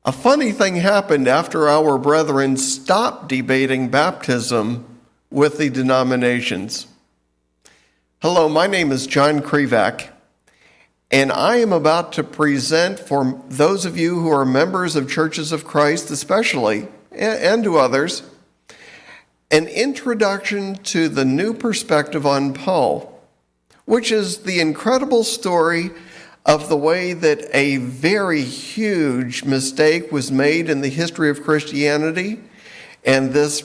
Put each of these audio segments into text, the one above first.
A funny thing happened after our brethren stopped debating baptism with the denominations. Hello, my name is John Krivak, and I am about to present for those of you who are members of Churches of Christ especially, and to others, an introduction to the new perspective on Paul, which is the incredible story of the way that a very huge mistake was made in the history of Christianity, and this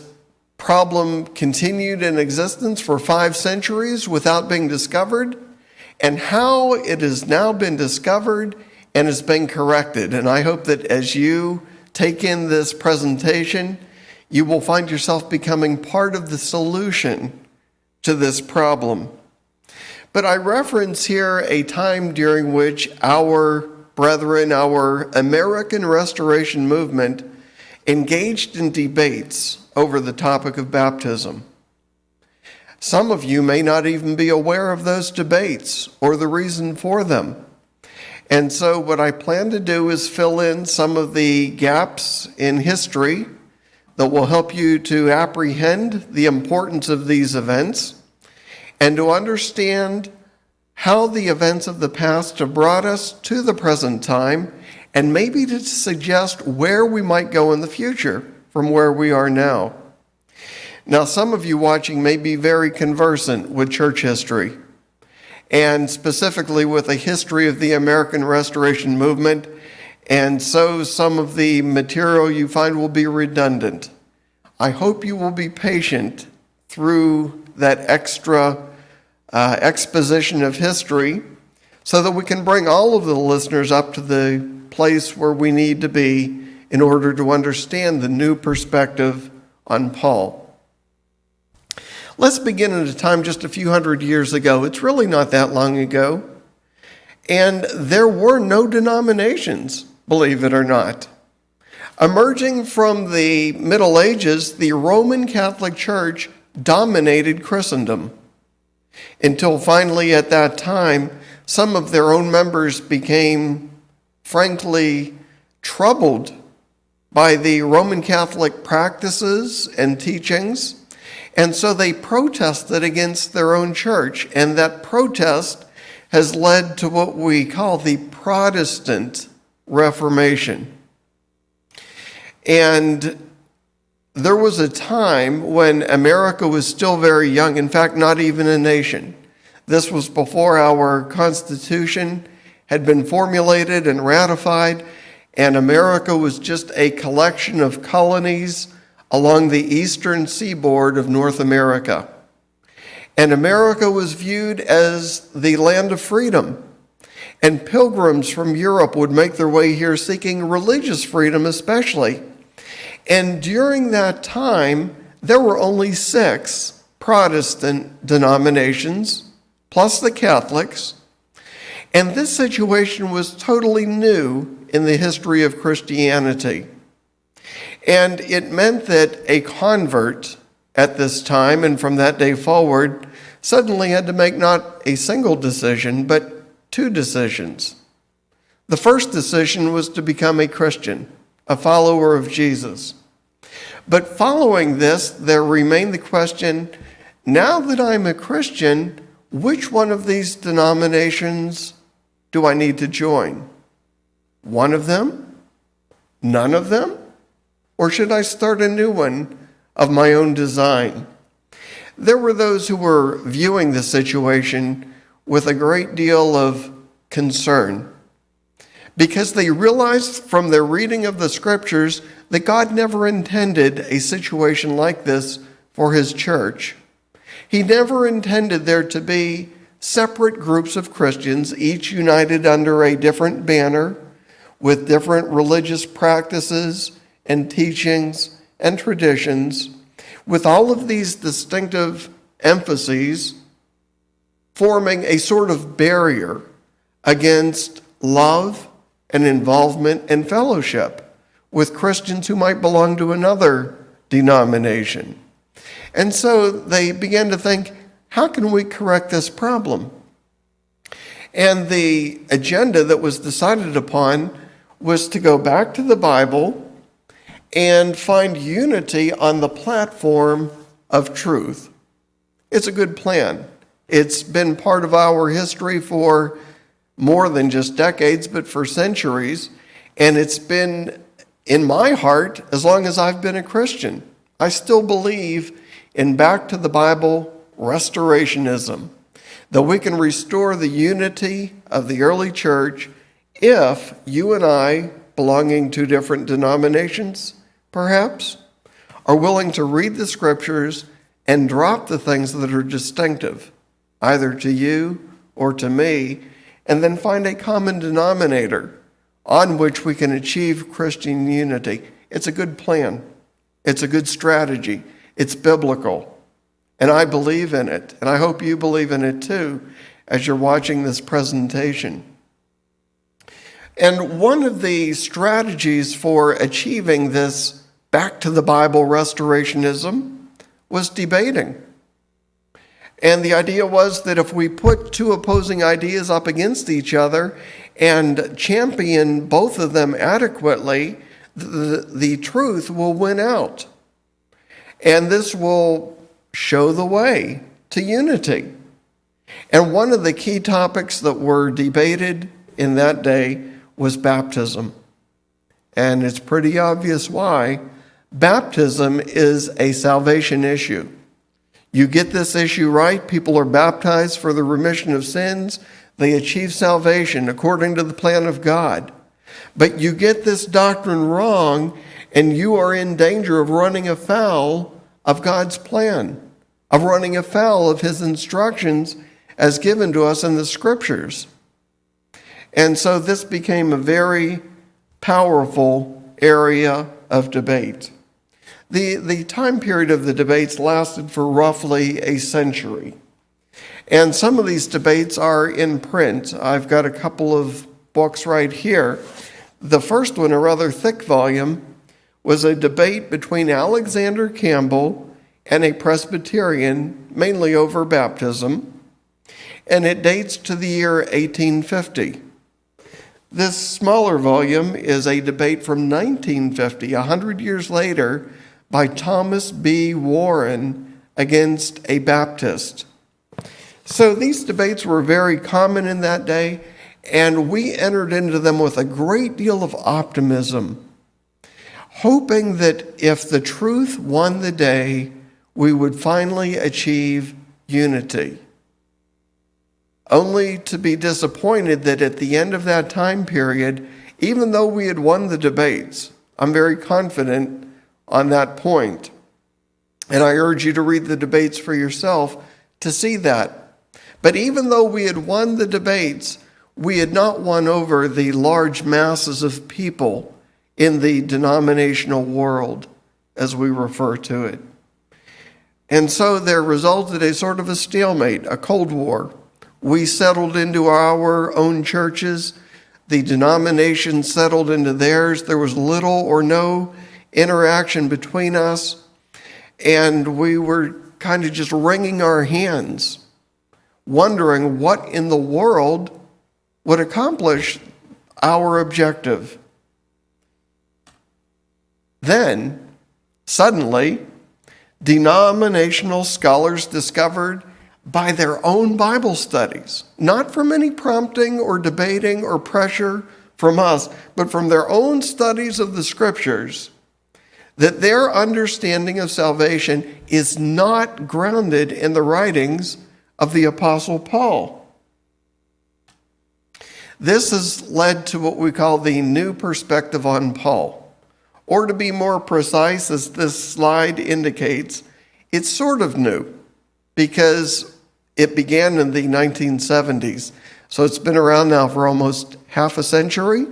problem continued in existence for 5 centuries without being discovered, and how it has now been discovered and is being corrected. And I hope that as you take in this presentation, you will find yourself becoming part of the solution to this problem. But I reference here a time during which our brethren, our American Restoration movement, engaged in debates over the topic of baptism. Some of you may not even be aware of those debates or the reason for them. And so what I plan to do is fill in some of the gaps in history that will help you to apprehend the importance of these events and to understand how the events of the past have brought us to the present time, and maybe to suggest where we might go in the future from where we are now. Now, some of you watching may be very conversant with church history, and specifically with the history of the American Restoration movement, and so some of the material you find will be redundant. I hope you will be patient through that extra exposition of history so that we can bring all of the listeners up to the place where we need to be in order to understand the new perspective on Paul. Let's begin at a time just a few hundred years ago. It's really not that long ago. And there were no denominations, believe it or not. Emerging from the Middle Ages, the Roman Catholic Church dominated Christendom, until finally at that time, some of their own members became, frankly, troubled by the Roman Catholic practices and teachings, and so they protested against their own church, and that protest has led to what we call the Protestant Reformation. And there was a time when America was still very young, in fact, not even a nation. This was before our Constitution had been formulated and ratified, and America was just a collection of colonies along the eastern seaboard of North America. And America was viewed as the land of freedom, and pilgrims from Europe would make their way here seeking religious freedom especially. And during that time, there were only 6 Protestant denominations, plus the Catholics. And this situation was totally new in the history of Christianity. And it meant that a convert at this time, and from that day forward, suddenly had to make not a single decision, but 2 decisions. The first decision was to become a Christian, a follower of Jesus. But following this, there remained the question, now that I'm a Christian, which one of these denominations do I need to join? One of them? None of them? Or should I start a new one of my own design? There were those who were viewing the situation with a great deal of concern, because they realized from their reading of the scriptures that God never intended a situation like this for his church. He never intended there to be separate groups of Christians, each united under a different banner, with different religious practices and teachings and traditions, with all of these distinctive emphases forming a sort of barrier against love and involvement and fellowship with Christians who might belong to another denomination. And so they began to think, how can we correct this problem? And the agenda that was decided upon was to go back to the Bible and find unity on the platform of truth. It's a good plan. It's been part of our history for more than just decades, but for centuries. And it's been in my heart as long as I've been a Christian. I still believe in back to the Bible restorationism, that we can restore the unity of the early church if you and I, belonging to different denominations, perhaps, are willing to read the scriptures and drop the things that are distinctive, either to you or to me, and then find a common denominator on which we can achieve Christian unity. It's a good plan. It's a good strategy. It's biblical. And I believe in it, and I hope you believe in it too as you're watching this presentation. And one of the strategies for achieving this back to the Bible restorationism was debating. And the idea was that if we put two opposing ideas up against each other and champion both of them adequately, the truth will win out. And this will show the way to unity. And one of the key topics that were debated in that day was baptism. And it's pretty obvious why. Baptism is a salvation issue. You get this issue right, people are baptized for the remission of sins, they achieve salvation according to the plan of God. But you get this doctrine wrong, and you are in danger of running afoul of God's plan, of running afoul of his instructions as given to us in the scriptures. And so this became a very powerful area of debate. The time period of the debates lasted for roughly a century. And some of these debates are in print. I've got a couple of books right here. The first one, a rather thick volume, was a debate between Alexander Campbell and a Presbyterian, mainly over baptism, and it dates to the year 1850. This smaller volume is a debate from 1950, 100 years later, by Thomas B. Warren against a Baptist. So these debates were very common in that day, and we entered into them with a great deal of optimism, hoping that if the truth won the day, we would finally achieve unity. Only to be disappointed that at the end of that time period, even though we had won the debates, I'm very confident on that point. And I urge you to read the debates for yourself to see that. But even though we had won the debates, we had not won over the large masses of people in the denominational world, as we refer to it. And so there resulted a sort of a stalemate, a Cold War. We settled into our own churches. The denominations settled into theirs. There was little or no interaction between us. And we were kind of just wringing our hands, wondering what in the world would accomplish our objective. Then, suddenly, denominational scholars discovered by their own Bible studies, not from any prompting or debating or pressure from us, but from their own studies of the scriptures, that their understanding of salvation is not grounded in the writings of the Apostle Paul. This has led to what we call the new perspective on Paul. Or to be more precise, as this slide indicates, it's sort of new because it began in the 1970s. So it's been around now for almost half a century.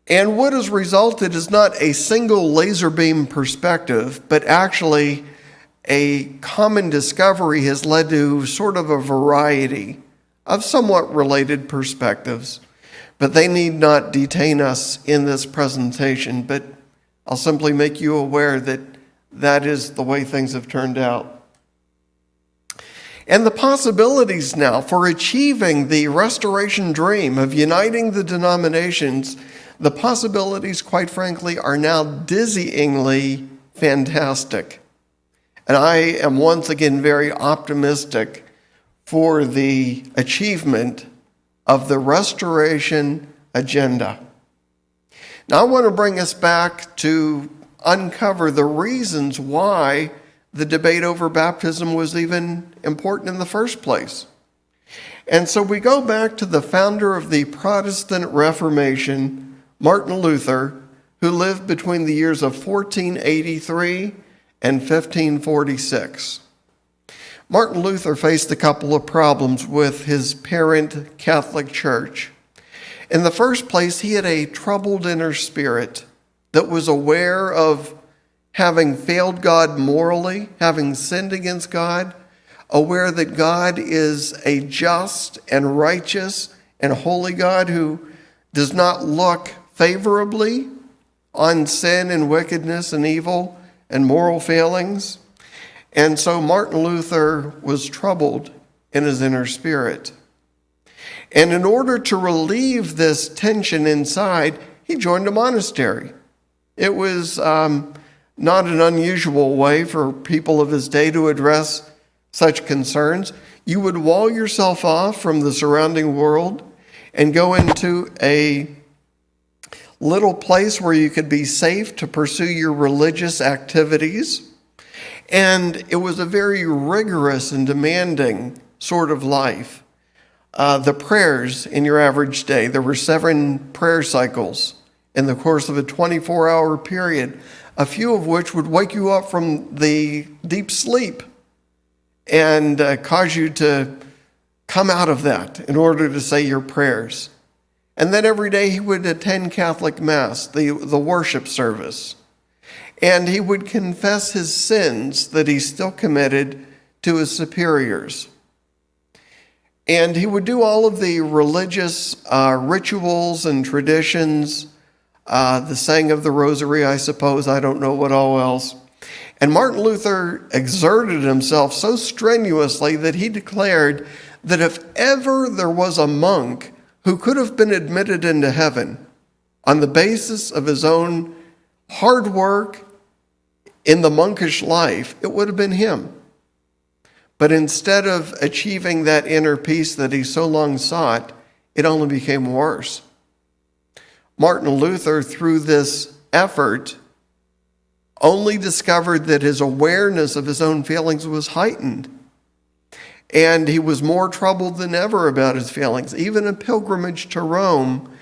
And what has resulted is not a single laser beam perspective, but actually a common discovery has led to sort of a variety of somewhat related perspectives. But they need not detain us in this presentation, but I'll simply make you aware that that is the way things have turned out. And the possibilities now for achieving the restoration dream of uniting the denominations, the possibilities, quite frankly, are now dizzyingly fantastic. And I am once again very optimistic for the achievement of the restoration agenda. Now, I want to bring us back to uncover the reasons why the debate over baptism was even important in the first place. And so we go back to the founder of the Protestant Reformation, Martin Luther, who lived between the years of 1483 and 1546. Martin Luther faced a couple of problems with his parent Catholic Church. In the first place, he had a troubled inner spirit that was aware of having failed God morally, having sinned against God, aware that God is a just and righteous and holy God who does not look favorably on sin and wickedness and evil and moral failings. And so Martin Luther was troubled in his inner spirit. And in order to relieve this tension inside, he joined a monastery. It was not an unusual way for people of his day to address such concerns. You would wall yourself off from the surrounding world and go into a little place where you could be safe to pursue your religious activities. And it was a very rigorous and demanding sort of life. The prayers in your average day, there were 7 prayer cycles in the course of a 24-hour period, a few of which would wake you up from the deep sleep and cause you to come out of that in order to say your prayers. And then every day he would attend Catholic Mass, the worship service. And he would confess his sins that he still committed to his superiors. And he would do all of the religious rituals and traditions, the saying of the rosary, I suppose, I don't know what all else. And Martin Luther exerted himself so strenuously that he declared that if ever there was a monk who could have been admitted into heaven on the basis of his own hard work in the monkish life, it would have been him. But instead of achieving that inner peace that he so long sought, it only became worse. Martin Luther, through this effort, only discovered that his awareness of his own feelings was heightened. And he was more troubled than ever about his feelings. Even a pilgrimage to Rome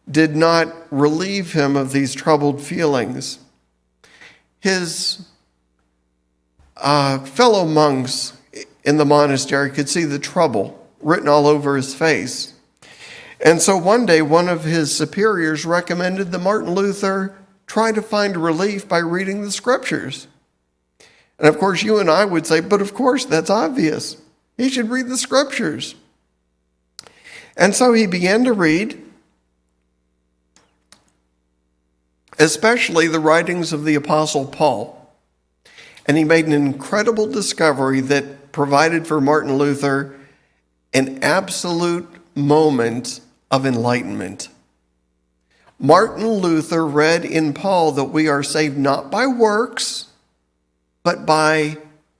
did not relieve him of these troubled feelings. His fellow monks in the monastery could see the trouble written all over his face. And so one day, one of his superiors recommended that Martin Luther try to find relief by reading the scriptures. And of course, you and I would say, but of course, that's obvious. He should read the scriptures. And so he began to read, especially the writings of the Apostle Paul. And he made an incredible discovery that provided for Martin Luther an absolute moment of enlightenment. Martin Luther read in Paul that we are saved not by works, but by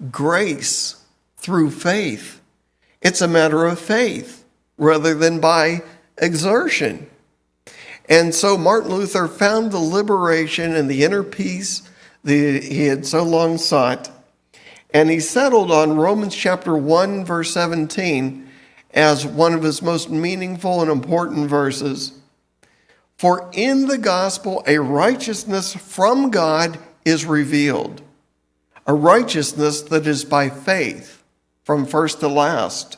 grace through faith. It's a matter of faith rather than by exertion. And so Martin Luther found the liberation and the inner peace that he had so long sought. And he settled on Romans chapter 1, verse 17 as one of his most meaningful and important verses. For in the gospel, a righteousness from God is revealed, a righteousness that is by faith from first to last,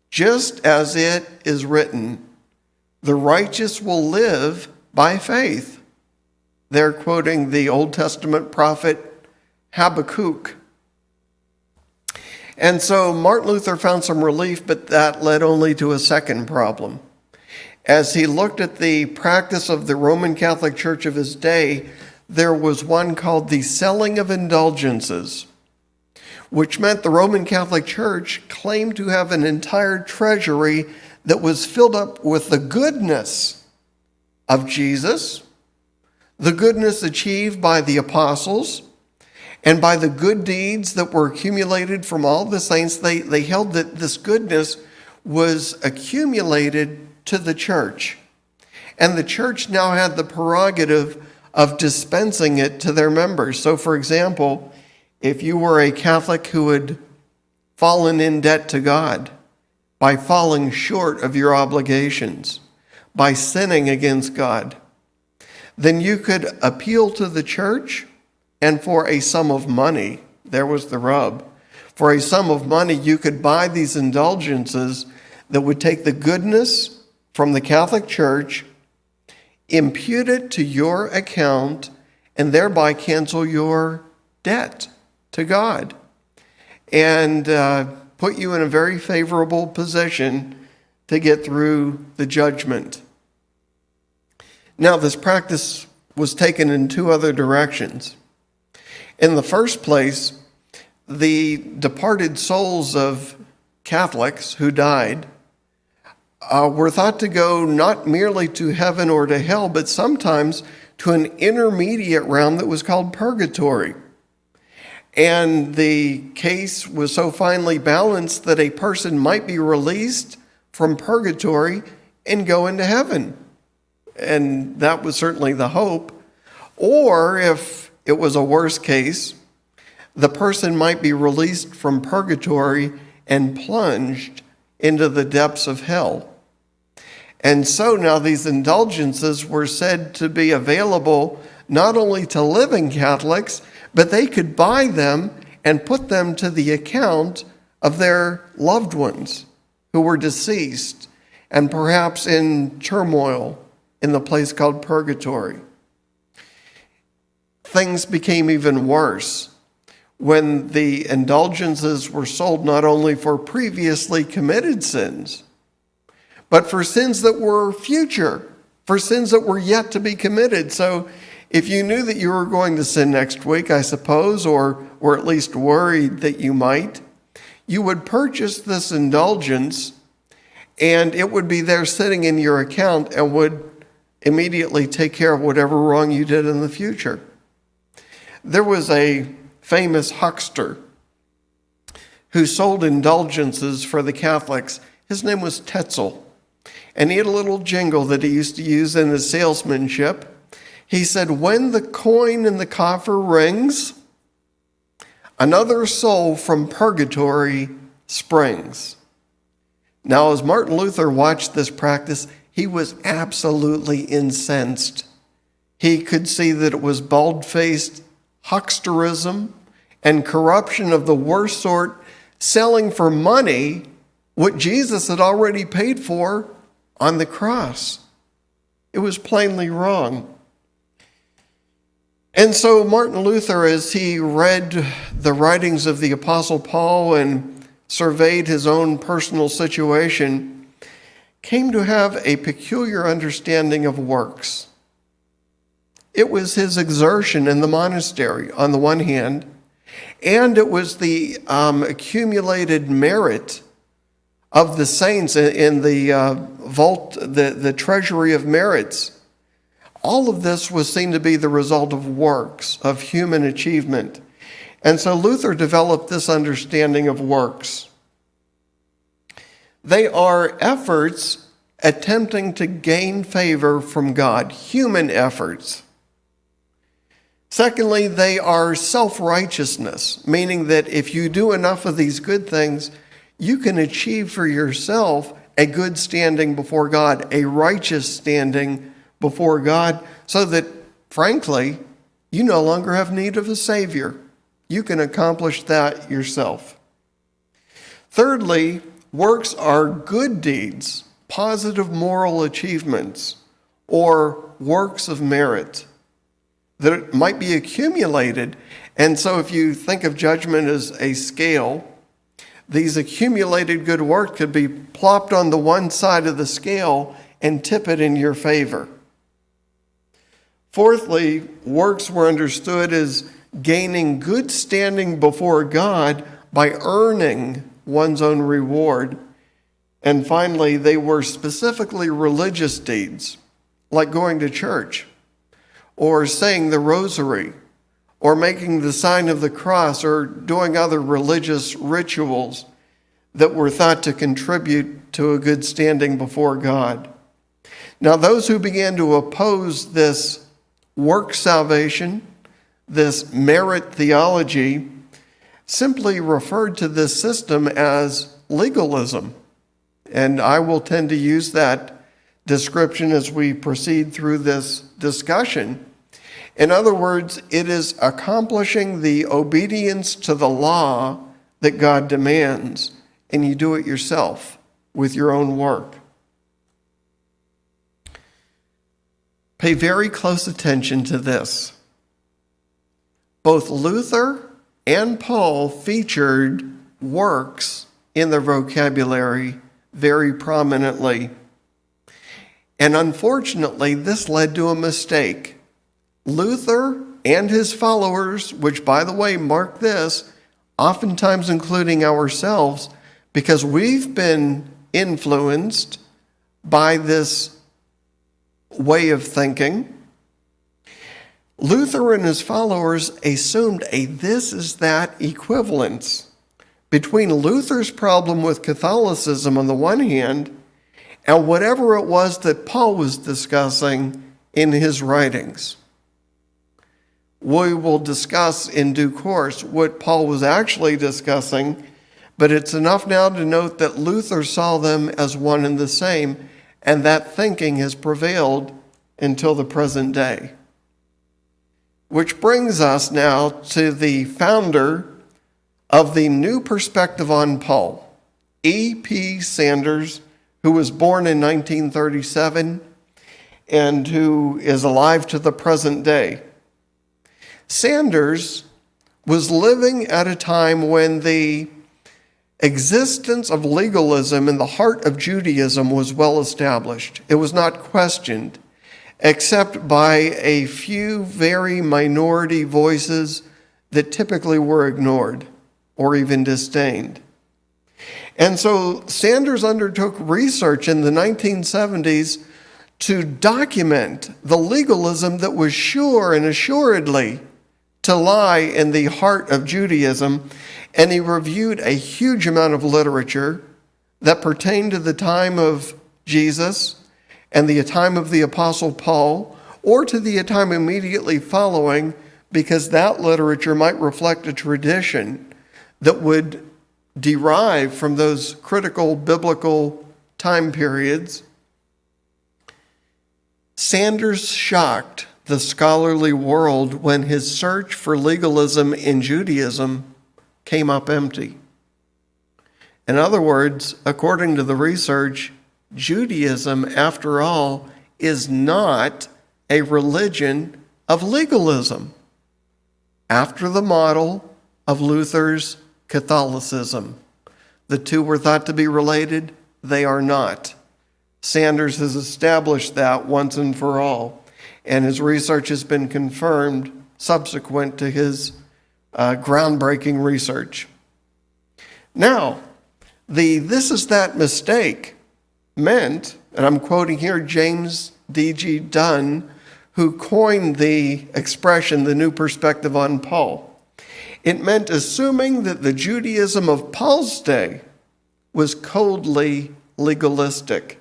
just as it is written, the righteous will live by faith. They're quoting the Old Testament prophet Habakkuk. And so Martin Luther found some relief, but that led only to a second problem. As he looked at the practice of the Roman Catholic Church of his day, there was one called the selling of indulgences, which meant the Roman Catholic Church claimed to have an entire treasury that was filled up with the goodness of Jesus, the goodness achieved by the apostles, and by the good deeds that were accumulated from all the saints. They held that this goodness was accumulated to the church. And the church now had the prerogative of dispensing it to their members. So, for example, if you were a Catholic who had fallen in debt to God by falling short of your obligations, by sinning against God, then you could appeal to the church, and for a sum of money, there was the rub, for a sum of money you could buy these indulgences that would take the goodness from the Catholic Church, impute it to your account, and thereby cancel your debt to God, and put you in a very favorable position to get through the judgment. Now, this practice was taken in two other directions. In the first place, the departed souls of Catholics who died were thought to go not merely to heaven or to hell, but sometimes to an intermediate realm that was called purgatory. And the case was so finely balanced that a person might be released from purgatory and go into heaven. And that was certainly the hope. Or if it was a worse case, the person might be released from purgatory and plunged into the depths of hell. And so now these indulgences were said to be available not only to living Catholics, but they could buy them and put them to the account of their loved ones who were deceased and perhaps in turmoil in the place called purgatory. Things became even worse when the indulgences were sold not only for previously committed sins, but for sins that were future, for sins that were yet to be committed. So if you knew that you were going to sin next week, I suppose, or at least worried that you might, you would purchase this indulgence, and it would be there sitting in your account and would immediately take care of whatever wrong you did in the future. There was a famous huckster who sold indulgences for the Catholics. His name was Tetzel, and he had a little jingle that he used to use in his salesmanship. He said, "When the coin in the coffer rings, another soul from purgatory springs." Now, as Martin Luther watched this practice, he was absolutely incensed. He could see that it was bald-faced hucksterism and corruption of the worst sort, selling for money what Jesus had already paid for on the cross. It was plainly wrong. And so Martin Luther, as he read the writings of the Apostle Paul and surveyed his own personal situation, came to have a peculiar understanding of works. It was his exertion in the monastery, on the one hand, and it was the accumulated merit of the saints in the vault, the treasury of merits. All of this was seen to be the result of works, of human achievement. And so Luther developed this understanding of works. They are efforts attempting to gain favor from God, human efforts. Secondly, they are self-righteousness, meaning that if you do enough of these good things, you can achieve for yourself a good standing before God, a righteous standing before God, so that, frankly, you no longer have need of a Savior. You can accomplish that yourself. Thirdly, works are good deeds, positive moral achievements, or works of merit that might be accumulated. And so if you think of judgment as a scale, these accumulated good work could be plopped on the one side of the scale and tip it in your favor. Fourthly, works were understood as gaining good standing before God by earning one's own reward. And finally, they were specifically religious deeds, like going to church, or saying the rosary, or making the sign of the cross, or doing other religious rituals that were thought to contribute to a good standing before God. Now, those who began to oppose this work salvation, this merit theology, simply referred to this system as legalism. And I will tend to use that description as we proceed through this discussion. In other words, it is accomplishing the obedience to the law that God demands, and you do it yourself with your own work. Pay very close attention to this. Both Luther and Paul featured works in their vocabulary very prominently. And unfortunately, this led to a mistake. Luther and his followers, which, by the way, mark this, oftentimes including ourselves, because we've been influenced by this way of thinking. Luther and his followers assumed a this is that equivalence between Luther's problem with Catholicism on the one hand and whatever it was that Paul was discussing in his writings. We will discuss in due course what Paul was actually discussing, but it's enough now to note that Luther saw them as one and the same, and that thinking has prevailed until the present day. Which brings us now to the founder of the new perspective on Paul, E.P. Sanders, who was born in 1937 and who is alive to the present day. Sanders was living at a time when the existence of legalism in the heart of Judaism was well established. It was not questioned, except by a few very minority voices that typically were ignored or even disdained. And so Sanders undertook research in the 1970s to document the legalism that was sure and assuredly to lie in the heart of Judaism, and he reviewed a huge amount of literature that pertained to the time of Jesus and the time of the Apostle Paul, or to the time immediately following, because that literature might reflect a tradition that would derive from those critical biblical time periods. Sanders shocked the scholarly world when his search for legalism in Judaism came up empty. In other words, according to the research, Judaism, after all, is not a religion of legalism, after the model of Luther's Catholicism. The two were thought to be related. They are not. Sanders has established that once and for all, and his research has been confirmed subsequent to his groundbreaking research. Now, the this is that mistake meant, and I'm quoting here James D.G. Dunn, who coined the expression, the new perspective on Paul. It meant assuming that the Judaism of Paul's day was coldly legalistic,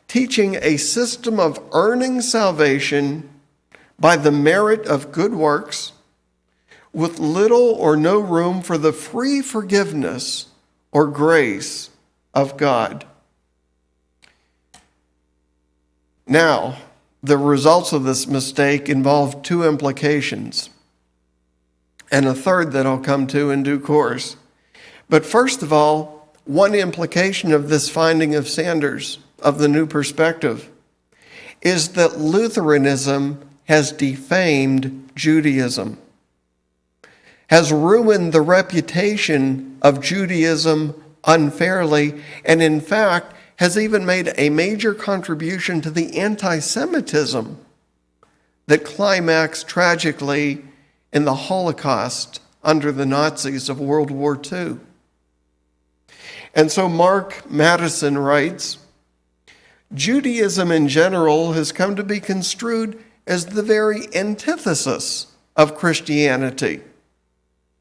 teaching a system of earning salvation by the merit of good works, with little or no room for the free forgiveness or grace of God. Now, the results of this mistake involve two implications, and a third that I'll come to in due course. But first of all, one implication of this finding of Sanders, of the new perspective, is that Lutheranism has defamed Judaism, has ruined the reputation of Judaism unfairly, and in fact has even made a major contribution to the anti-Semitism that climaxed tragically in the Holocaust under the Nazis of World War II. And so Mark Madison writes, Judaism in general has come to be construed as the very antithesis of Christianity.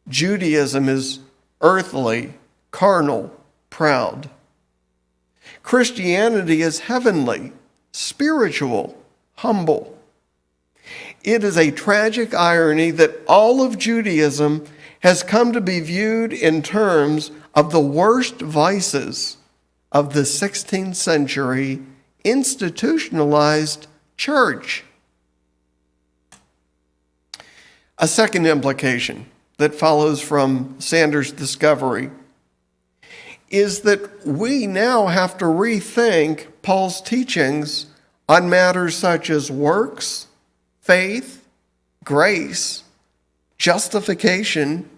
Judaism is earthly, carnal, proud. Christianity is heavenly, spiritual, humble. It is a tragic irony that all of Judaism has come to be viewed in terms of the worst vices of the 16th century institutionalized church. A second implication that follows from Sanders' discovery is that we now have to rethink Paul's teachings on matters such as works, faith, grace, justification,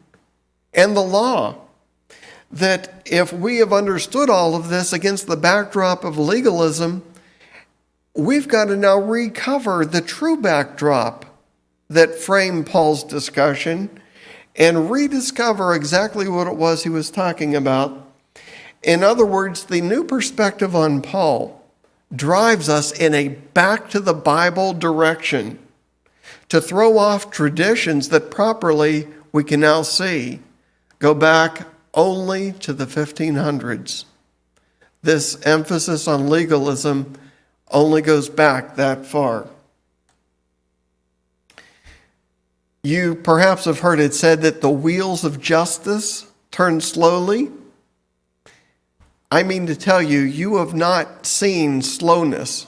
and the law. That if we have understood all of this against the backdrop of legalism, we've got to now recover the true backdrop that framed Paul's discussion and rediscover exactly what it was he was talking about. In other words, the new perspective on Paul drives us in a back to the Bible direction to throw off traditions that properly we can now see go back only to the 1500s. This emphasis on legalism only goes back that far. You perhaps have heard it said that the wheels of justice turn slowly. I mean to tell you, you have not seen slowness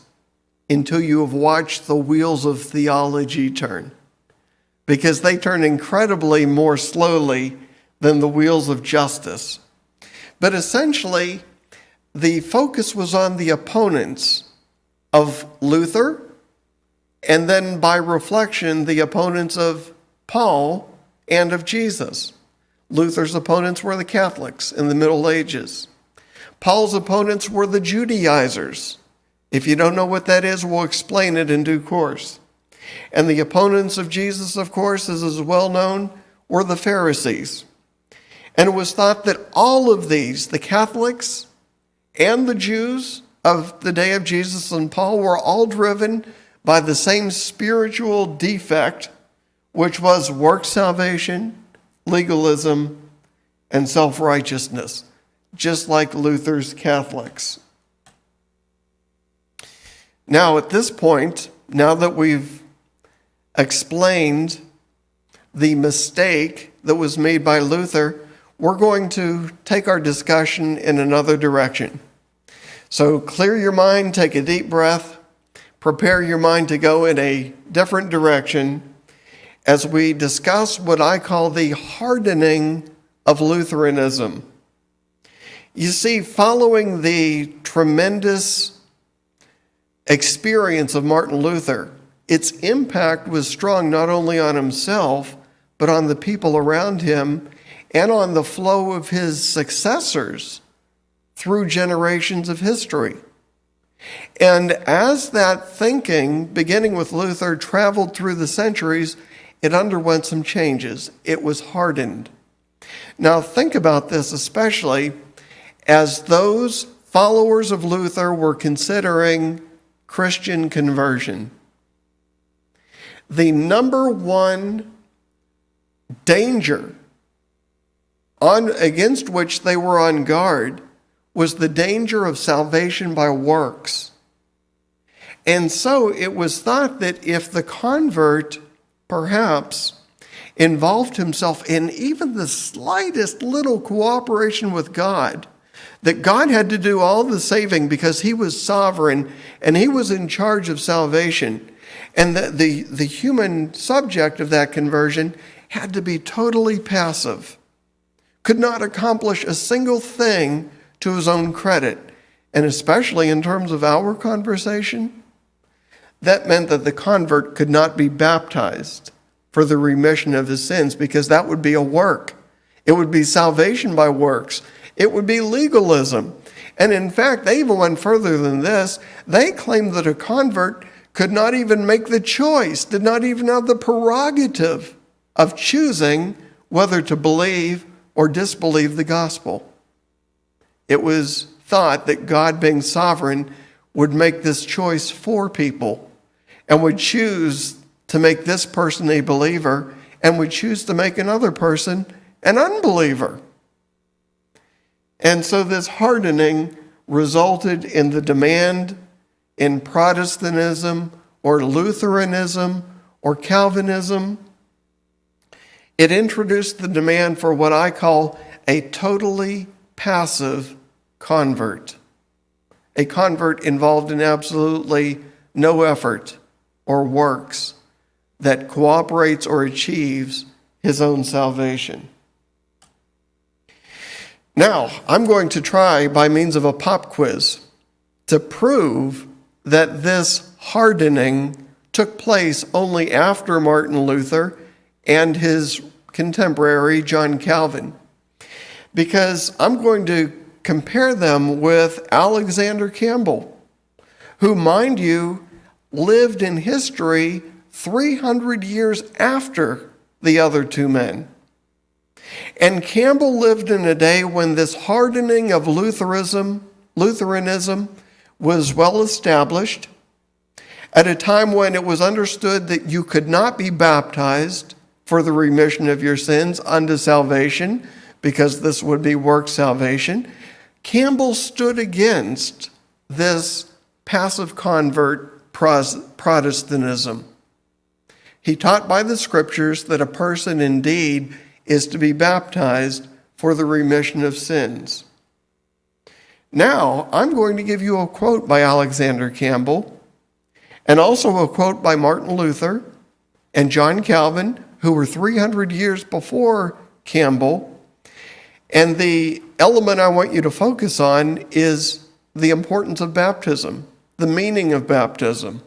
until you have watched the wheels of theology turn, because they turn incredibly more slowly than the wheels of justice. But essentially, the focus was on the opponents of Luther, and then by reflection, the opponents of Paul and of Jesus. Luther's opponents were the Catholics in the Middle Ages. Paul's opponents were the Judaizers. If you don't know what that is, we'll explain it in due course. And the opponents of Jesus, of course, as well known, were the Pharisees. And it was thought that all of these, the Catholics and the Jews of the day of Jesus and Paul, were all driven by the same spiritual defect, which was work salvation, legalism, and self-righteousness, just like Luther's Catholics. Now, at this point, now that we've explained the mistake that was made by Luther, we're going to take our discussion in another direction. So clear your mind, take a deep breath, prepare your mind to go in a different direction as we discuss what I call the hardening of Lutheranism. You see, following the tremendous experience of Martin Luther, its impact was strong not only on himself, but on the people around him and on the flow of his successors through generations of history. And as that thinking, beginning with Luther, traveled through the centuries, it underwent some changes. It was hardened. Now think about this, especially as those followers of Luther were considering Christian conversion. The number one danger against which they were on guard was the danger of salvation by works. And so it was thought that if the convert perhaps involved himself in even the slightest little cooperation with God, that God had to do all the saving because he was sovereign and he was in charge of salvation. And the human subject of that conversion had to be totally passive, could not accomplish a single thing to his own credit. And especially in terms of our conversation, that meant that the convert could not be baptized for the remission of his sins, because that would be a work. It would be salvation by works. It would be legalism. And in fact, they even went further than this. They claimed that a convert could not even make the choice, did not even have the prerogative of choosing whether to believe or disbelieve the gospel. It was thought that God, being sovereign, would make this choice for people and would choose to make this person a believer and would choose to make another person an unbeliever. And so this hardening resulted in the demand in Protestantism or Lutheranism or Calvinism. It introduced the demand for what I call a totally passive convert. A convert involved in absolutely no effort or works that cooperates or achieves his own salvation. Now, I'm going to try, by means of a pop quiz, to prove that this hardening took place only after Martin Luther and his contemporary John Calvin, because I'm going to compare them with Alexander Campbell, who, mind you, lived in history 300 years after the other two men. And Campbell lived in a day when this hardening of Lutheranism was well established, at a time when it was understood that you could not be baptized for the remission of your sins unto salvation, because this would be work salvation. Campbell stood against this passive convert Protestantism. He taught by the scriptures that a person indeed is to be baptized for the remission of sins. Now, I'm going to give you a quote by Alexander Campbell, and also a quote by Martin Luther and John Calvin, who were 300 years before Campbell. And the element I want you to focus on is the importance of baptism, the meaning of baptism.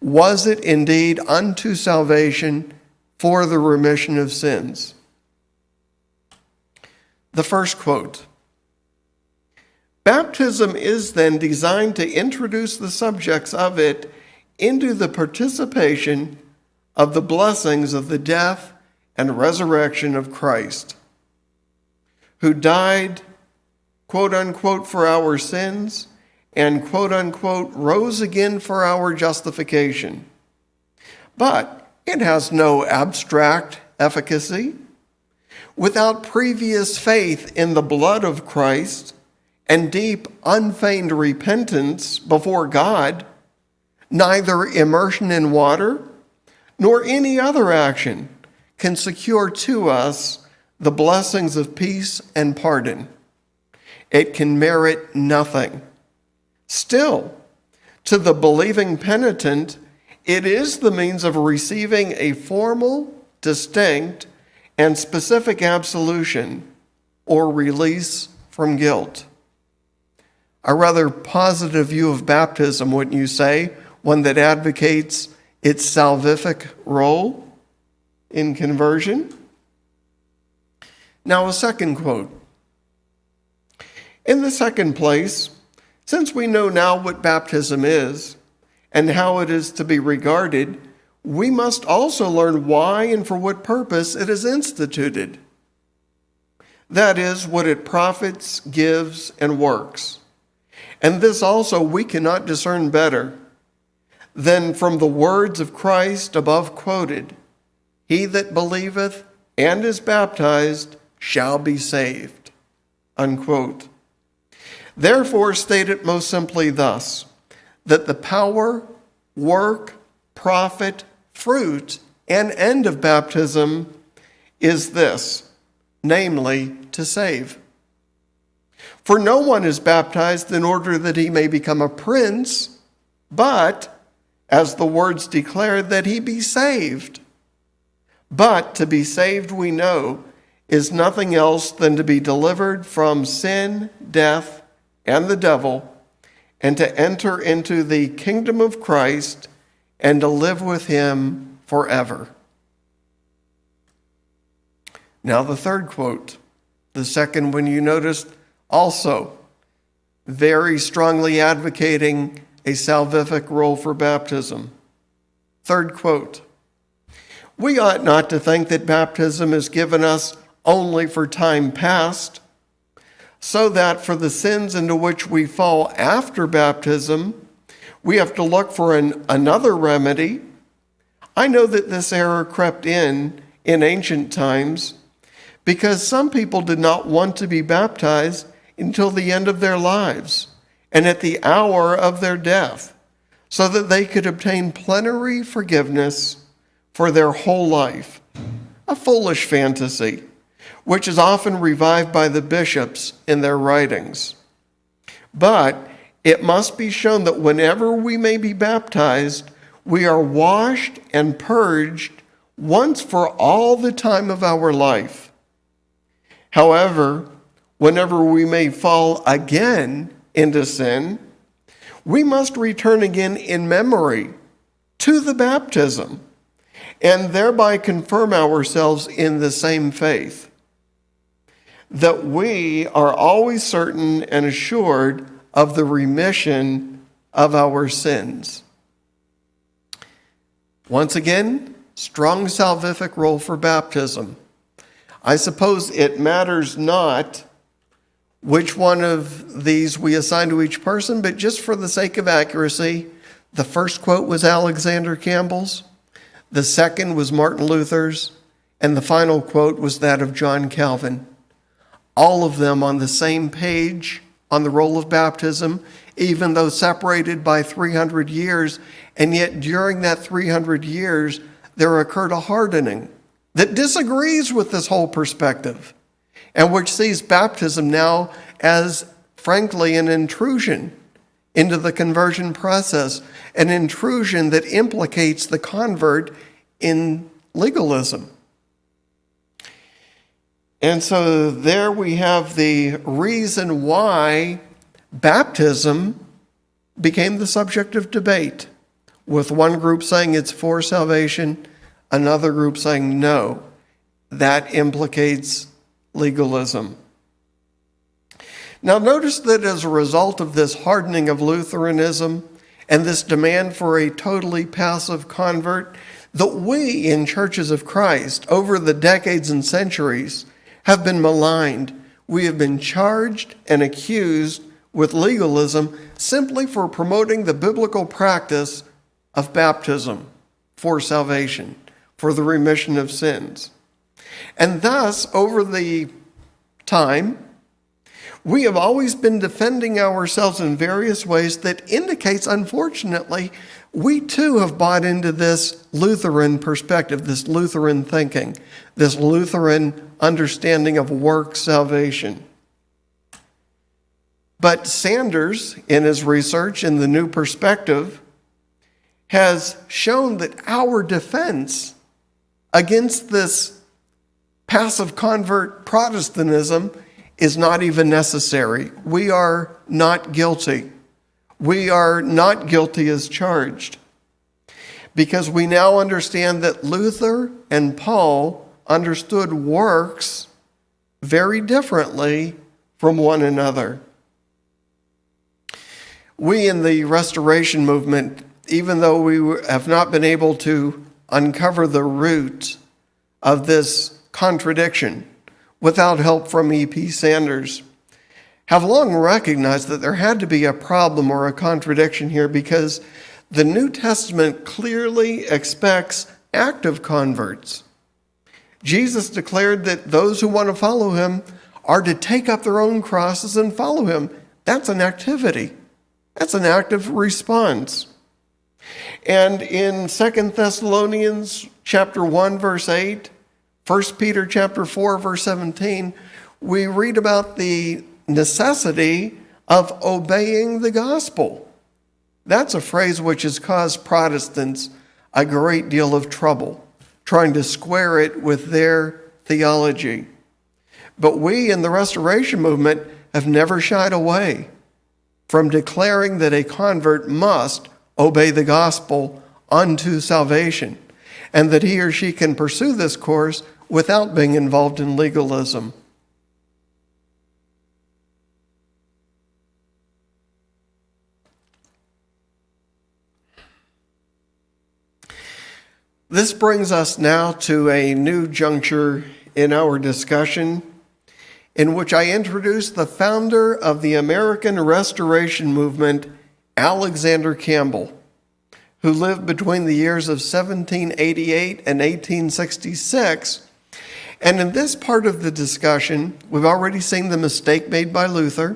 Was it indeed unto salvation for the remission of sins? The first quote: baptism is then designed to introduce the subjects of it into the participation of the blessings of the death and resurrection of Christ, who died, quote unquote, for our sins and, quote unquote, rose again for our justification. But it has no abstract efficacy. Without previous faith in the blood of Christ and deep, unfeigned repentance before God, neither immersion in water nor any other action can secure to us the blessings of peace and pardon. It can merit nothing. Still, to the believing penitent, it is the means of receiving a formal, distinct, and specific absolution or release from guilt. A rather positive view of baptism, wouldn't you say, one that advocates its salvific role in conversion? Now, a second quote. In the second place, since we know now what baptism is and how it is to be regarded, we must also learn why and for what purpose it is instituted. That is, what it profits, gives, and works. And this also we cannot discern better than from the words of Christ above quoted: "He that believeth and is baptized shall be saved." Unquote. Therefore, state it most simply thus, that the power, work, profit, fruit, and end of baptism is this, namely, to save. For no one is baptized in order that he may become a prince, but, as the words declare, that he be saved. But to be saved, we know, is nothing else than to be delivered from sin, death, and the devil, and to enter into the kingdom of Christ and to live with him forever. Now the third quote, the second one you noticed, also very strongly advocating a salvific role for baptism. Third quote: We ought not to think that baptism is given us only for time past, so that for the sins into which we fall after baptism, we have to look for another remedy. I know that this error crept in ancient times because some people did not want to be baptized until the end of their lives and at the hour of their death, so that they could obtain plenary forgiveness for their whole life. A foolish fantasy, which is often revived by the bishops in their writings. But it must be shown that whenever we may be baptized, we are washed and purged once for all the time of our life. However, whenever we may fall again into sin, we must return again in memory to the baptism and thereby confirm ourselves in the same faith, that we are always certain and assured of the remission of our sins. Once again, strong salvific role for baptism. I suppose it matters not which one of these we assign to each person, but just for the sake of accuracy, the first quote was Alexander Campbell's, the second was Martin Luther's, and the final quote was that of John Calvin. All of them on the same page on the role of baptism, even though separated by 300 years, and yet during that 300 years, there occurred a hardening that disagrees with this whole perspective, and which sees baptism now as, frankly, an intrusion into the conversion process, an intrusion that implicates the convert in legalism. And so there we have the reason why baptism became the subject of debate, with one group saying it's for salvation, another group saying no, that implicates legalism. Now notice that as a result of this hardening of Lutheranism and this demand for a totally passive convert, that we in churches of Christ over the decades and centuries have been maligned. We have been charged and accused with legalism simply for promoting the biblical practice of baptism for salvation, for the remission of sins. And thus, over the time, we have always been defending ourselves in various ways that indicates, unfortunately, we too have bought into this Lutheran perspective, this Lutheran thinking, this Lutheran understanding of work salvation. But Sanders, in his research in the New Perspective, has shown that our defense against this passive convert Protestantism is not even necessary. We are not guilty. We are not guilty as charged, because we now understand that Luther and Paul understood works very differently from one another. We in the Restoration movement, even though we have not been able to uncover the root of this contradiction without help from E.P. Sanders, have long recognized that there had to be a problem or a contradiction here, because the New Testament clearly expects active converts. Jesus declared that those who want to follow him are to take up their own crosses and follow him. That's an activity. That's an active response. And in 2 Thessalonians chapter 1, verse 8, 1 Peter chapter 4, verse 17, we read about the necessity of obeying the gospel. That's a phrase which has caused Protestants a great deal of trouble, trying to square it with their theology. But we in the Restoration movement have never shied away from declaring that a convert must obey the gospel unto salvation, and that he or she can pursue this course without being involved in legalism. This brings us now to a new juncture in our discussion, in which I introduce the founder of the American Restoration Movement, Alexander Campbell, who lived between the years of 1788 and 1866. And in this part of the discussion, we've already seen the mistake made by Luther.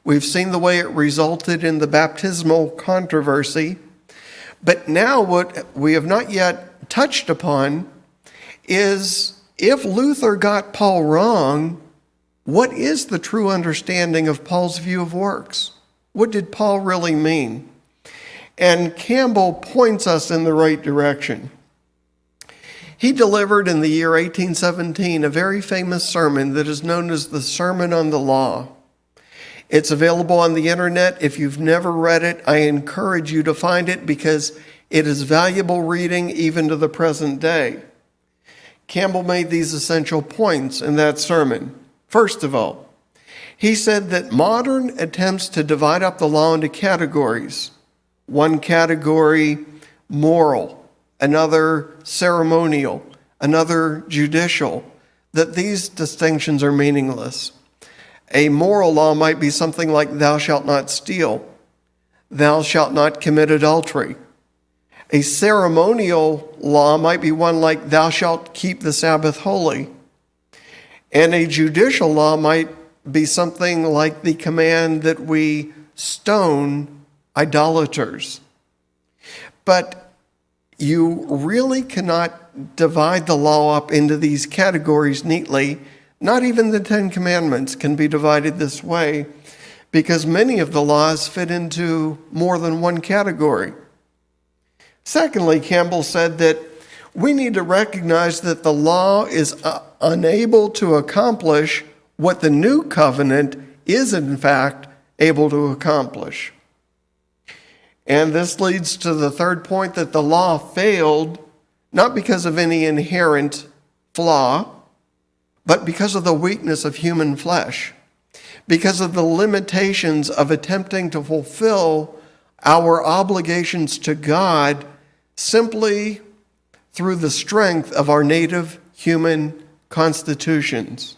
We've seen the way it resulted in the baptismal controversy. But now what we have not yet touched upon is, if Luther got Paul wrong, what is the true understanding of Paul's view of works? What did Paul really mean? And Campbell points us in the right direction. He delivered in the year 1817 a very famous sermon that is known as the Sermon on the Law. It's available on the internet. If you've never read it, I encourage you to find it because it is valuable reading even to the present day. Campbell made these essential points in that sermon. First of all, he said that modern attempts to divide up the law into categories, one category moral, another ceremonial, another judicial, that these distinctions are meaningless. A moral law might be something like thou shalt not steal, thou shalt not commit adultery. A ceremonial law might be one like thou shalt keep the Sabbath holy. And a judicial law might be something like the command that we stone idolaters. But you really cannot divide the law up into these categories neatly. Not even the Ten Commandments can be divided this way, because many of the laws fit into more than one category. Secondly, Campbell said that we need to recognize that the law is unable to accomplish what the new covenant is, in fact, able to accomplish. And this leads to the third point, that the law failed not because of any inherent flaw, but because of the weakness of human flesh, because of the limitations of attempting to fulfill our obligations to God simply through the strength of our native human constitutions.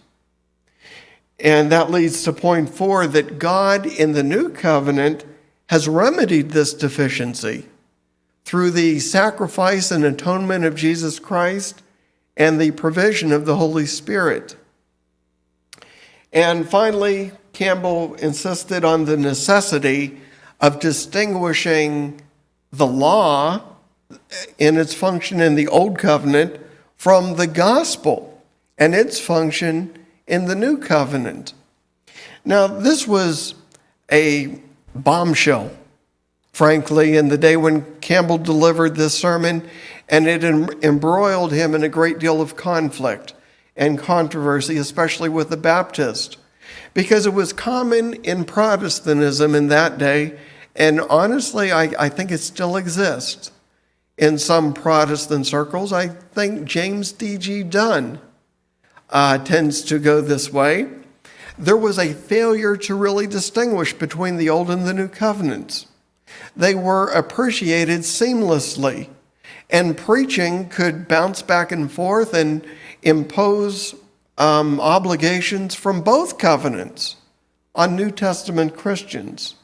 And that leads to point 4, that God in the new covenant has remedied this deficiency through the sacrifice and atonement of Jesus Christ and the provision of the Holy Spirit. And finally, Campbell insisted on the necessity of distinguishing the law in its function in the Old Covenant from the gospel and its function in the New Covenant. Now, this was a bombshell, frankly, in the day when Campbell delivered this sermon, and it embroiled him in a great deal of conflict and controversy, especially with the Baptist, because it was common in Protestantism in that day, and honestly, I think it still exists in some Protestant circles. I think James D.G. Dunn tends to go this way. There was a failure to really distinguish between the Old and the New Covenants. They were appreciated seamlessly, and preaching could bounce back and forth and impose obligations from both covenants on New Testament Christians.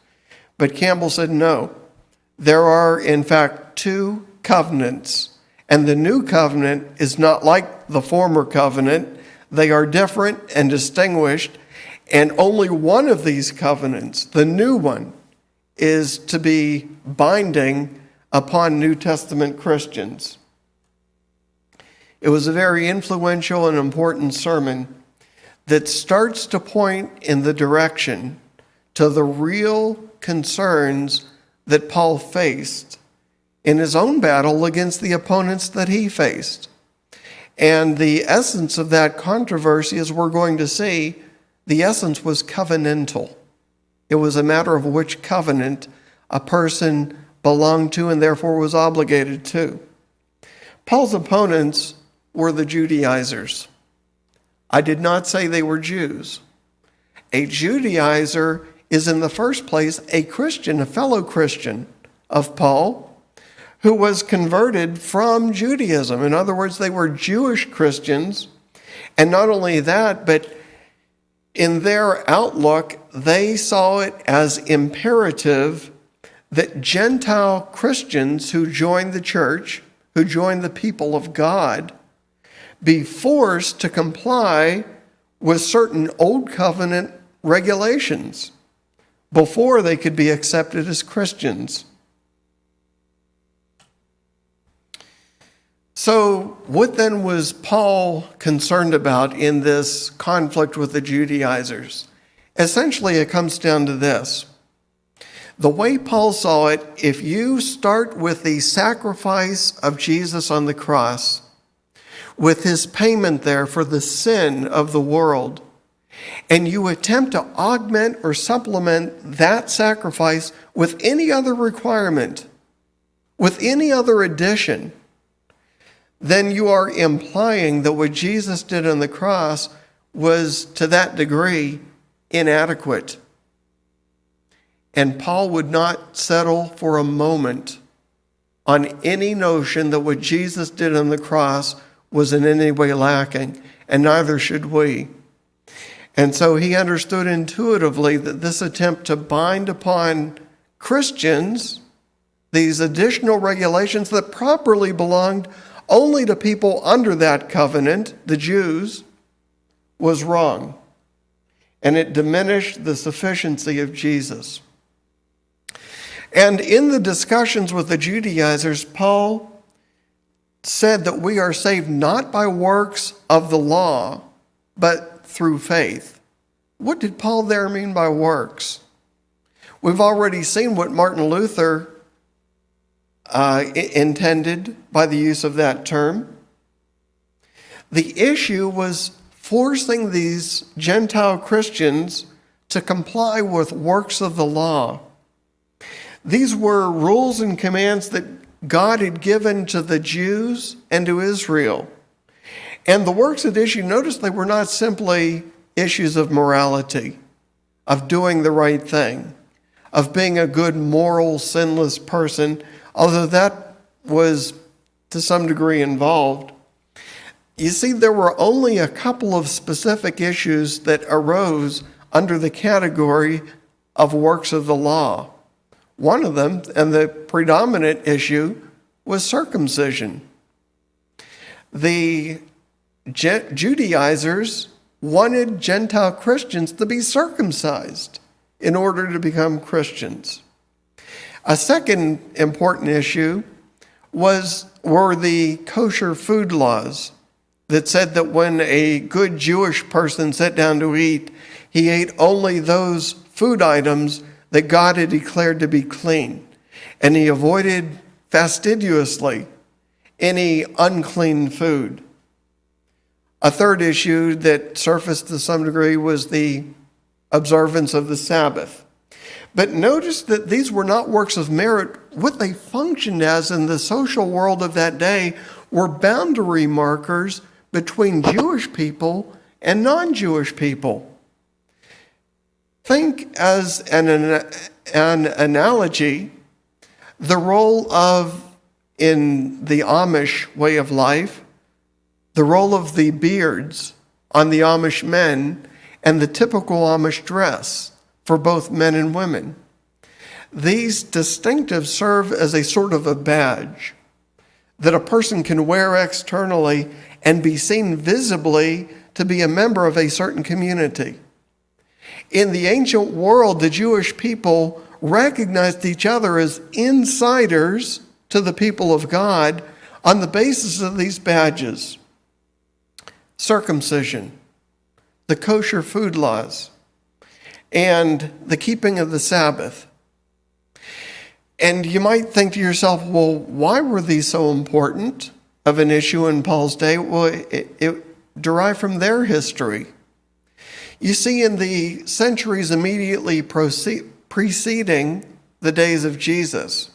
But Campbell said, no, there are in fact two covenants, and the new covenant is not like the former covenant. They are different and distinguished, and only one of these covenants, the new one, is to be binding upon New Testament Christians. It was a very influential and important sermon that starts to point in the direction to the real concerns that Paul faced in his own battle against the opponents that he faced. And the essence of that controversy, as we're going to see, the essence was covenantal. It was a matter of which covenant a person belonged to and therefore was obligated to. Paul's opponents were the Judaizers. I did not say they were Jews. A Judaizer is in the first place a Christian, a fellow Christian of Paul, who was converted from Judaism. In other words, they were Jewish Christians. And not only that, but in their outlook, they saw it as imperative that Gentile Christians who joined the church, who joined the people of God, be forced to comply with certain Old Covenant regulations before they could be accepted as Christians. So what then was Paul concerned about in this conflict with the Judaizers? Essentially, it comes down to this. The way Paul saw it, if you start with the sacrifice of Jesus on the cross, with his payment there for the sin of the world, and you attempt to augment or supplement that sacrifice with any other requirement, with any other addition, then you are implying that what Jesus did on the cross was, to that degree, inadequate. And Paul would not settle for a moment on any notion that what Jesus did on the cross was in any way lacking, and neither should we. And so he understood intuitively that this attempt to bind upon Christians these additional regulations that properly belonged only to people under that covenant, the Jews, was wrong. And it diminished the sufficiency of Jesus. And in the discussions with the Judaizers, Paul said that we are saved not by works of the law, but through faith. What did Paul there mean by works? We've already seen what Martin Luther intended by the use of that term. The issue was forcing these Gentile Christians to comply with works of the law. These were rules and commands that God had given to the Jews and to Israel. And the works at issue, notice they were not simply issues of morality, of doing the right thing, of being a good, moral, sinless person, although that was to some degree involved. You see, there were only a couple of specific issues that arose under the category of works of the law. One of them, and the predominant issue, was circumcision. The Judaizers wanted Gentile Christians to be circumcised in order to become Christians. A second important issue were the kosher food laws that said that when a good Jewish person sat down to eat, he ate only those food items that God had declared to be clean, and he avoided fastidiously any unclean food. A third issue that surfaced to some degree was the observance of the Sabbath. But notice that these were not works of merit. What they functioned as in the social world of that day were boundary markers between Jewish people and non-Jewish people. Think as an analogy, the role of, in the Amish way of life, the role of the beards on the Amish men and the typical Amish dress for both men and women. These distinctives serve as a sort of a badge that a person can wear externally and be seen visibly to be a member of a certain community. In the ancient world, the Jewish people recognized each other as insiders to the people of God on the basis of these badges. Circumcision, the kosher food laws, and the keeping of the Sabbath. And you might think to yourself, well, why were these so important of an issue in Paul's day? Well, it derived from their history. You see, in the centuries immediately preceding the days of Jesus,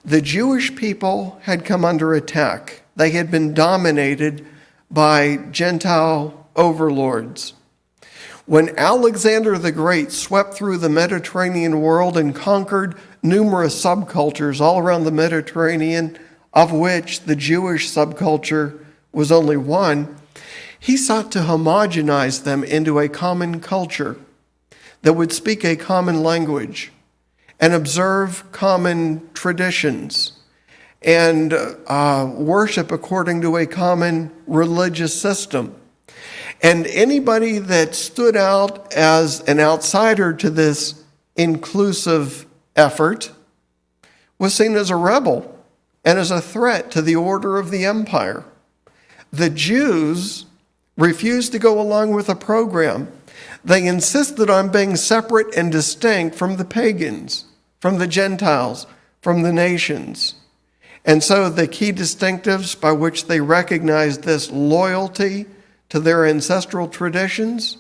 the Jewish people had come under attack. They had been dominated by Gentile overlords. When Alexander the Great swept through the Mediterranean world and conquered numerous subcultures all around the Mediterranean, of which the Jewish subculture was only one, he sought to homogenize them into a common culture that would speak a common language and observe common traditions and worship according to a common religious system. And anybody that stood out as an outsider to this inclusive effort was seen as a rebel and as a threat to the order of the empire. The Jews refused to go along with the program. They insisted on being separate and distinct from the pagans, from the Gentiles, from the nations. And so the key distinctives by which they recognized this loyalty to their ancestral traditions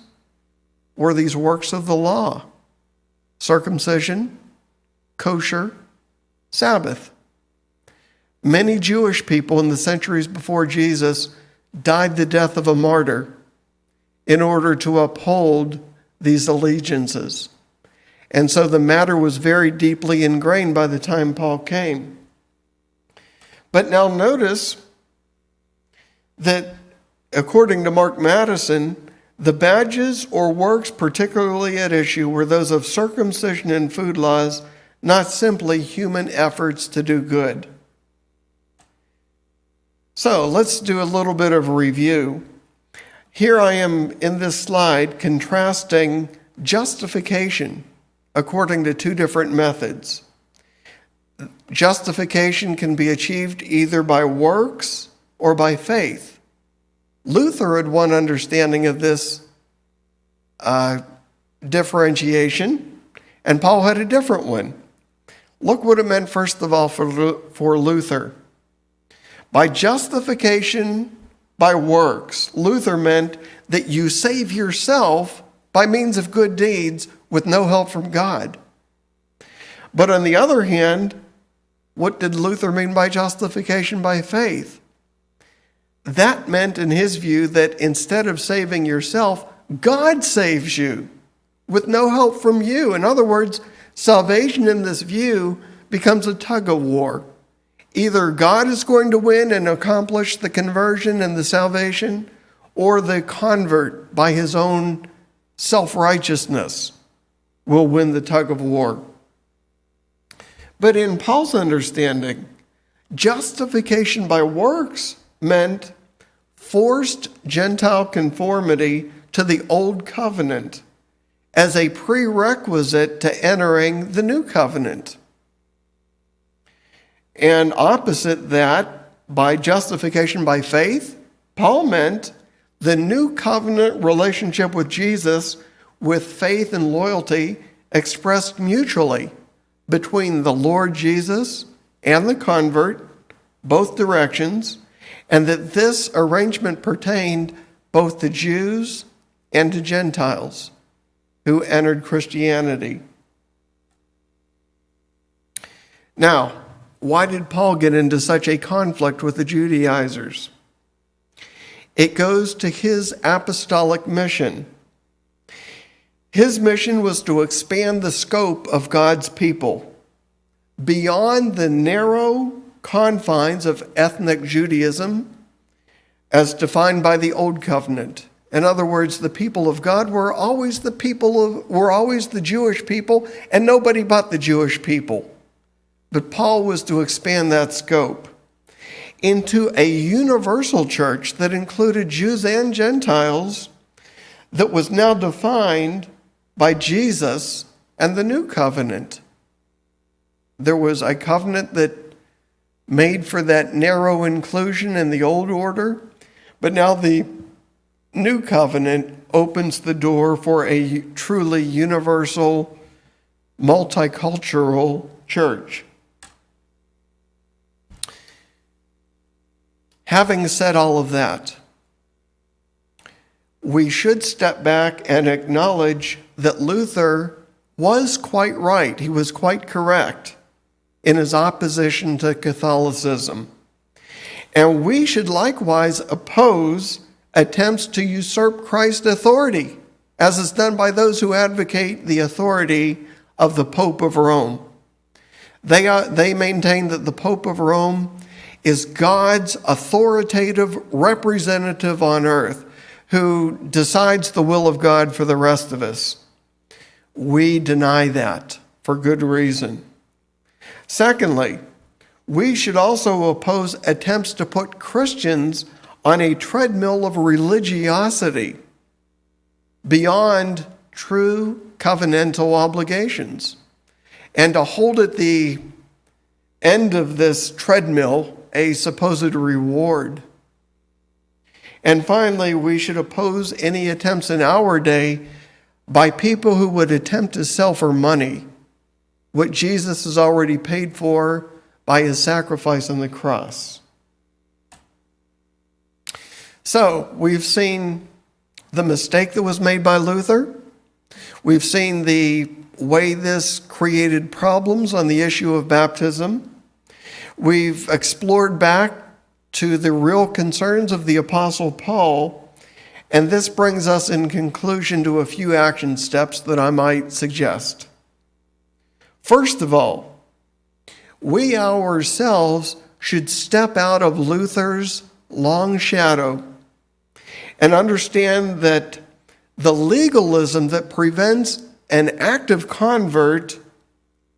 were these works of the law: circumcision, kosher, Sabbath. Many Jewish people in the centuries before Jesus died the death of a martyr in order to uphold these allegiances. And so the matter was very deeply ingrained by the time Paul came. But now notice that according to Mark Madison, the badges or works particularly at issue were those of circumcision and food laws, not simply human efforts to do good. So let's do a little bit of a review. Here I am in this slide contrasting justification according to two different methods. Justification can be achieved either by works or by faith. Luther had one understanding of this differentiation, and Paul had a different one. Look what it meant, first of all, for Luther. By justification by works, Luther meant that you save yourself by means of good deeds with no help from God. But on the other hand, what did Luther mean by justification by faith? That meant, in his view, that instead of saving yourself, God saves you with no help from you. In other words, salvation in this view becomes a tug of war. Either God is going to win and accomplish the conversion and the salvation, or the convert, by his own self-righteousness, will win the tug of war. But in Paul's understanding, justification by works meant forced Gentile conformity to the old covenant as a prerequisite to entering the new covenant. And opposite that, by justification by faith, Paul meant the new covenant relationship with Jesus with faith and loyalty expressed mutually between the Lord Jesus and the convert, both directions, and that this arrangement pertained both to Jews and to Gentiles who entered Christianity. Now, why did Paul get into such a conflict with the Judaizers? It goes to his apostolic mission. His mission was to expand the scope of God's people beyond the narrow confines of ethnic Judaism as defined by the Old Covenant. In other words, the people of God were always the Jewish people, and nobody but the Jewish people. But Paul was to expand that scope into a universal church that included Jews and Gentiles, that was now defined by Jesus and the new covenant. There was a covenant that made for that narrow inclusion in the old order, but now the new covenant opens the door for a truly universal, multicultural church. Having said all of that, we should step back and acknowledge that Luther was quite right. He was quite correct in his opposition to Catholicism. And we should likewise oppose attempts to usurp Christ's authority, as is done by those who advocate the authority of the Pope of Rome. They maintain that the Pope of Rome is God's authoritative representative on earth who decides the will of God for the rest of us. We deny that for good reason. Secondly, we should also oppose attempts to put Christians on a treadmill of religiosity beyond true covenantal obligations, and to hold at the end of this treadmill a supposed reward. And finally, we should oppose any attempts in our day by people who would attempt to sell for money what Jesus has already paid for by his sacrifice on the cross. So, we've seen the mistake that was made by Luther. We've seen the way this created problems on the issue of baptism. We've explored back to the real concerns of the Apostle Paul, and this brings us in conclusion to a few action steps that I might suggest. First of all, we ourselves should step out of Luther's long shadow and understand that the legalism that prevents an active convert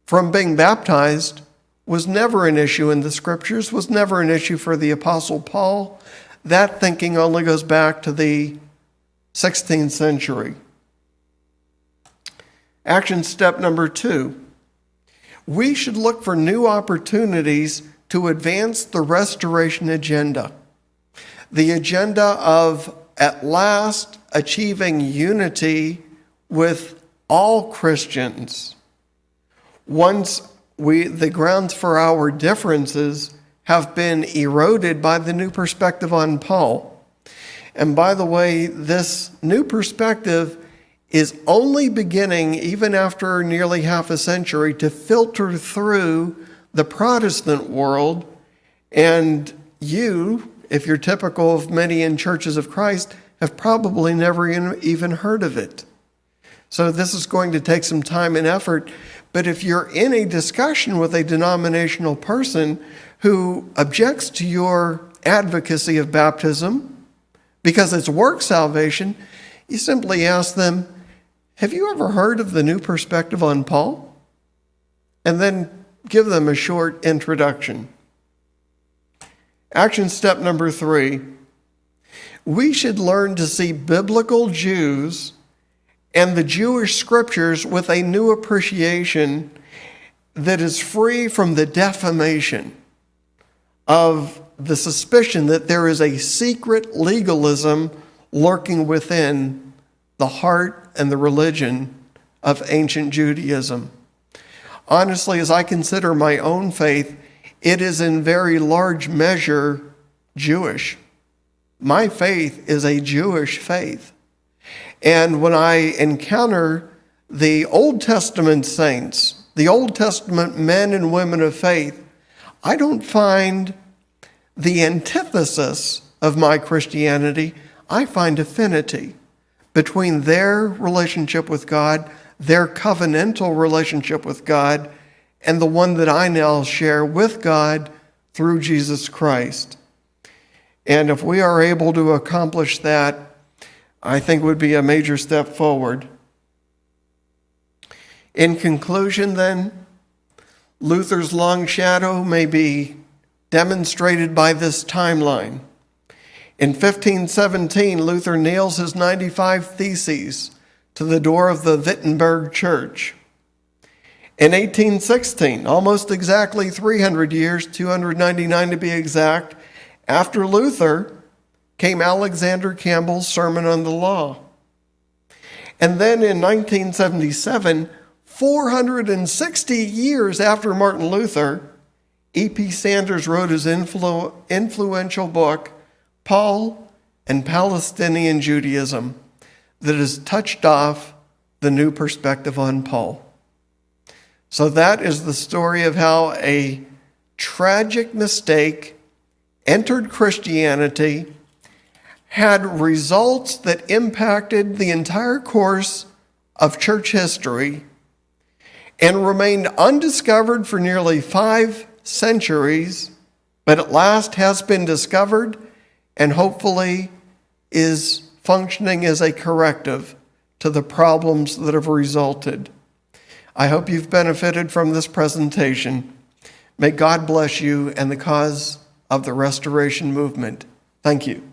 from being baptized was never an issue in the Scriptures, was never an issue for the Apostle Paul. That thinking only goes back to the 16th century. Action step number 2. We should look for new opportunities to advance the restoration agenda. The agenda of at last achieving unity with all Christians. Once the grounds for our differences have been eroded by the new perspective on Paul. And by the way, this new perspective is only beginning, even after nearly half a century, to filter through the Protestant world. And you, if you're typical of many in churches of Christ, have probably never even heard of it. So this is going to take some time and effort. But if you're in a discussion with a denominational person who objects to your advocacy of baptism because it's work salvation, you simply ask them, have you ever heard of the new perspective on Paul? And then give them a short introduction. Action step number 3. We should learn to see biblical Jews and the Jewish scriptures with a new appreciation that is free from the defamation of the suspicion that there is a secret legalism lurking within the heart and the religion of ancient Judaism. Honestly, as I consider my own faith, it is in very large measure Jewish. My faith is a Jewish faith. And when I encounter the Old Testament saints, the Old Testament men and women of faith, I don't find the antithesis of my Christianity. I find affinity between their relationship with God, their covenantal relationship with God, and the one that I now share with God through Jesus Christ. And if we are able to accomplish that, I think would be a major step forward. In conclusion, then, Luther's long shadow may be demonstrated by this timeline. In 1517, Luther nails his 95 Theses to the door of the Wittenberg Church. In 1816, almost exactly 300 years, 299 to be exact, after Luther, came Alexander Campbell's Sermon on the Law. And then in 1977, 460 years after Martin Luther, E.P. Sanders wrote his influential book, Paul and Palestinian Judaism, that has touched off the new perspective on Paul. So that is the story of how a tragic mistake entered Christianity, had results that impacted the entire course of church history, and remained undiscovered for nearly 5 centuries, but at last has been discovered and hopefully is functioning as a corrective to the problems that have resulted. I hope you've benefited from this presentation. May God bless you and the cause of the restoration movement. Thank you.